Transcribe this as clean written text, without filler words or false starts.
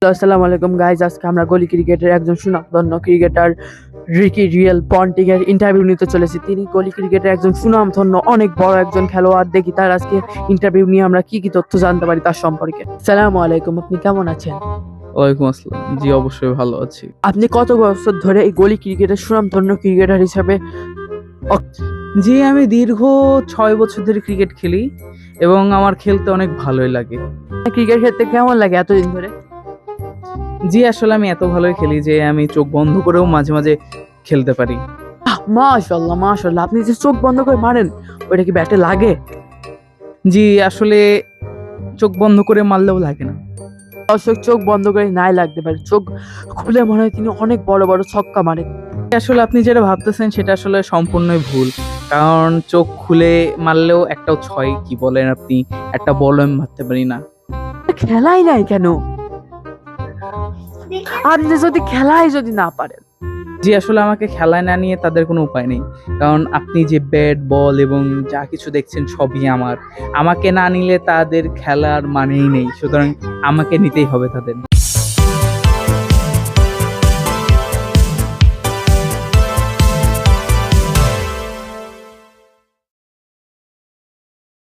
আসসালামু আলাইকুম গাইজ, আজকে আমরা গলি ক্রিকেটের একজন সুনামধন্য ক্রিকেটার রিকি রিয়েল পন্টিং এর ইন্টারভিউ নিতে চলেছি। তিনি গলি ক্রিকেটের একজন সুনামধন্য অনেক বড় একজন খেলোয়াড়। দেখি তার আজকে ইন্টারভিউ নিয়ে আমরা কি কি তথ্য জানতে পারি তার সম্পর্কে। আসসালামু আলাইকুম, আপনি কেমন আছেন? ওয়ালাইকুম আসসালাম। জি, অবশ্যই ভালো আছি। আপনি কত বছর ধরে এই গলি ক্রিকেটের সুনামধন্য ক্রিকেটার হিসাবে? জি, আমি দীর্ঘ 6 বছর ধরে ক্রিকেট খেলি এবং আমার খেলতে অনেক ভালোই লাগে। ক্রিকেট খেলতে কেমন লাগে এতদিন ধরে? জি, আসলে আমি এত ভালোই খেলি যে আমি চোখ বন্ধ করেও মাঝে মাঝে খেলতে পারি। মাশাআল্লাহ মাশাআল্লাহ, আপনি যে চোখ বন্ধ করে মারেন ওইটা কি ব্যাটে লাগে? জি, আসলে চোখ বন্ধ করে মারলেও লাগে না। দর্শক, চোখ বন্ধ করে নাই লাগতে পারে, চোখ খুলে মনে হয় তিনি অনেক বড় বড় ছক্কা মারেন। আসলে আপনি যেটা ভাবতেছেন সেটা আসলে সম্পূর্ণই ভুল, কারণ চোখ খুলে মারলেও একটাও ছয়, কি বলেন আপনি, একটা বল আমি মারতে পারি না। খেলাই নাই কেন? আপনি যদি খেলাই যদি না পারেন? জি, আসলে আমাকে খেলায় না নিয়ে তাদের কোনো উপায় নেই, কারণ আপনি যে ব্যাট বল এবং যা কিছু দেখছেন সবই আমাকে না নিলে তাদের খেলার মানেই নেই, সুতরাং আমাকে নিতেই হবে তাদের।